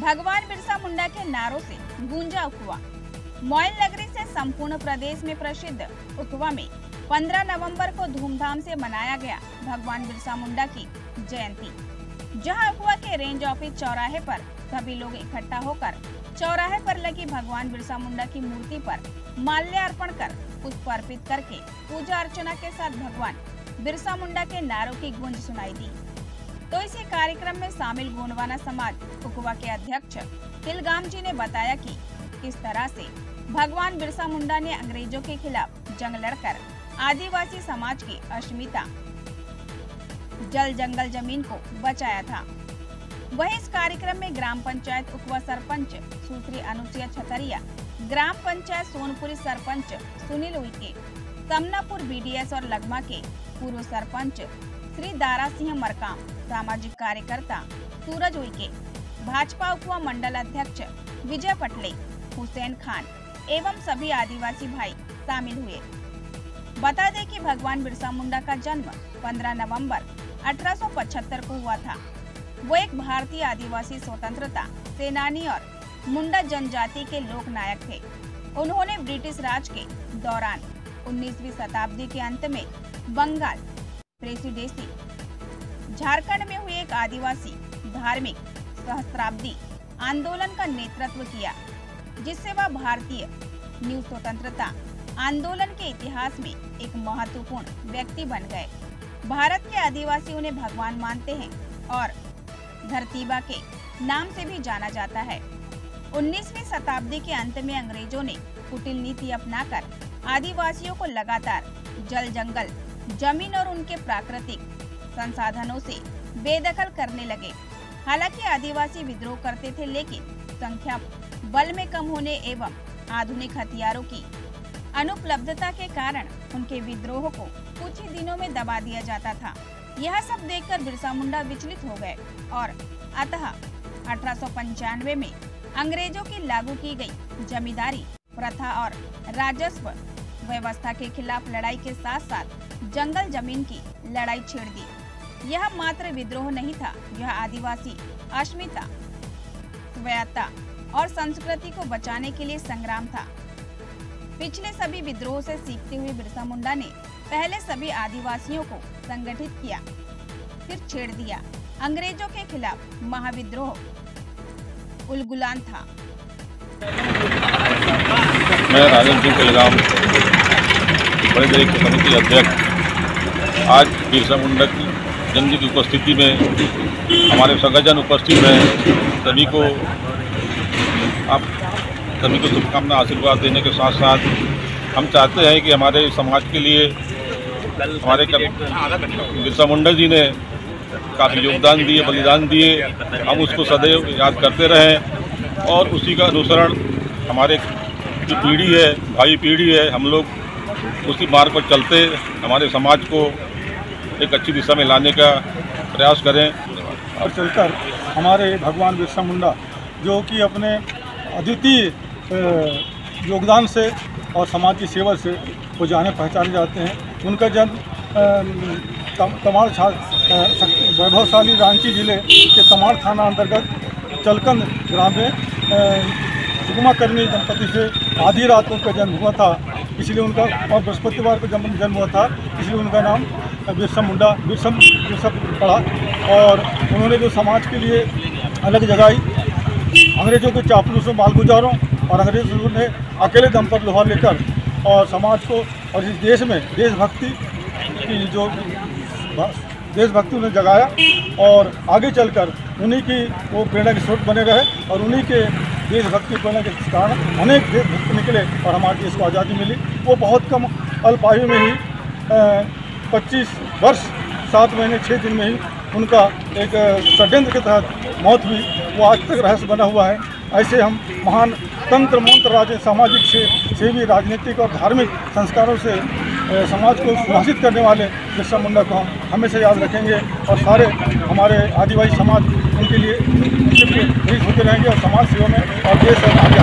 भगवान बिरसा मुंडा के नारों से गूंजा उखुआ। मोइल नगरी से संपूर्ण प्रदेश में प्रसिद्ध उखुआ में 15 नवंबर को धूमधाम से मनाया गया भगवान बिरसा मुंडा की जयंती। जहां उखुआ के रेंज ऑफिस चौराहे पर सभी लोग इकट्ठा होकर चौराहे पर लगी भगवान बिरसा मुंडा की मूर्ति पर माल्यार्पण कर पुष्प अर्पित करके पूजा अर्चना के साथ भगवान बिरसा मुंडा के नारों की गूंज सुनाई दी। तो इसी कार्यक्रम में शामिल गोंडवाना समाज उखुआ के अध्यक्ष तिलगाम जी ने बताया कि किस तरह से भगवान बिरसा मुंडा ने अंग्रेजों के खिलाफ जंग लड़कर आदिवासी समाज की अस्मिता जल जंगल जमीन को बचाया था। वहीं इस कार्यक्रम में ग्राम पंचायत उखुआ सरपंच सुश्री अनुसुईया छतरिया, ग्राम पंचायत सोनपुरी सरपंच सुनील उइके, समनापुर बीडीएस और लगमा के पूर्व सरपंच श्री दारा सिंह मरकाम, सामाजिक कार्यकर्ता सूरज उइके, भाजपा उखुआ मंडल अध्यक्ष विजय पटले, हुसैन खान एवं सभी आदिवासी भाई शामिल हुए। बता दें कि भगवान बिरसा मुंडा का जन्म 15 नवंबर 1875 को हुआ था। वो एक भारतीय आदिवासी स्वतंत्रता सेनानी और मुंडा जनजाति के लोक नायक थे। उन्होंने ब्रिटिश राज के दौरान 19वीं शताब्दी के अंत में बंगाल प्रेसिडेंसी झारखंड में हुए एक आदिवासी धार्मिक सहस्त्राब्दी आंदोलन का नेतृत्व किया, जिससे वह भारतीय न्यू स्वतंत्रता आंदोलन के इतिहास में एक महत्वपूर्ण व्यक्ति बन गए। भारत के आदिवासी उन्हें भगवान मानते हैं और धरतीबा के नाम से भी जाना जाता है। 19वीं शताब्दी के अंत में अंग्रेजों ने कुटिल नीति अपनाकर आदिवासियों को लगातार जल जंगल जमीन और उनके प्राकृतिक संसाधनों से बेदखल करने लगे। हालांकि आदिवासी विद्रोह करते थे, लेकिन संख्या बल में कम होने एवं आधुनिक हथियारों की अनुपलब्धता के कारण उनके विद्रोह को कुछ ही दिनों में दबा दिया जाता था। यह सब देखकर बिरसा मुंडा विचलित हो गए और अतः 1895 में अंग्रेजों की लागू की गई जमींदारी प्रथा और राजस्व व्यवस्था के खिलाफ लड़ाई के साथ साथ जंगल जमीन की लड़ाई छेड़ दी। यह मात्र विद्रोह नहीं था, यह आदिवासी अस्मिता, स्वायत्तता और संस्कृति को बचाने के लिए संग्राम था। पिछले सभी विद्रोह से सीखते हुए बिरसा मुंडा ने पहले सभी आदिवासियों को संगठित किया, फिर छेड़ दिया। अंग्रेजों के खिलाफ महाविद्रोह उलगुलान था। मैं राजन सिंह तिलगाम, बड़े दलित समिति अध्यक्ष, आज बिरसा मुंडा की जयंती की उपस्थिति में हमारे सगाजन उपस्थित हैं। सभी को शुभकामना आशीर्वाद देने के साथ साथ हम चाहते हैं कि हमारे समाज के लिए हमारे बिरसा मुंडा जी ने काफ़ी योगदान दिए, बलिदान दिए। हम उसको सदैव याद करते रहें और उसी का अनुसरण हमारे जो पीढ़ी है, भावी पीढ़ी है, हम लोग उसी मार्ग पर चलते हमारे समाज को एक अच्छी दिशा में लाने का प्रयास करें। और चलकर हमारे भगवान बिरसा मुंडा जो कि अपने अद्वितीय योगदान से और समाज की सेवा से वो जाने पहचाने जाते हैं। उनका जन्म तमाड़ वैभवशाली रांची जिले के तमाड़ थाना अंतर्गत चलकंद ग्राम में सुकुमा कर्मी दंपति से आधी रात उनका जन्म हुआ था, इसलिए उनका, और बृहस्पतिवार को जन्म हुआ था, इसलिए उनका नाम बिरसा मुंडा बिरसा पड़ा। और उन्होंने जो समाज के लिए अलग जगाई, अंग्रेजों के चापलूसों, मालगुजारों और अंग्रेजों ने अकेले दम पर लोहा लेकर और समाज को और इस देश में देशभक्ति उन्हें जगाया और आगे चलकर उन्हीं की वो प्रेरणा के स्रोत बने रहे और उन्हीं के देशभक्ति प्रेरणा के कारण अनेक देशभक्त निकले और हमारे देश को आज़ादी मिली। वो बहुत कम अल्प आयु में ही 25 वर्ष 7 महीने 6 दिन में ही उनका एक षड्यंत्र के तहत मौत हुई। वो आज तक रहस्य बना हुआ है। ऐसे हम महान तंत्र मंत्र सामाजिक सेवी, राजनीतिक और धार्मिक संस्कारों से समाज को सुभाषित करने वाले बिरसा मुंडा को हम हमेशा याद रखेंगे और सारे हमारे आदिवासी समाज उनके लिए होते रहेंगे और समाज सेवा में और देश और आगे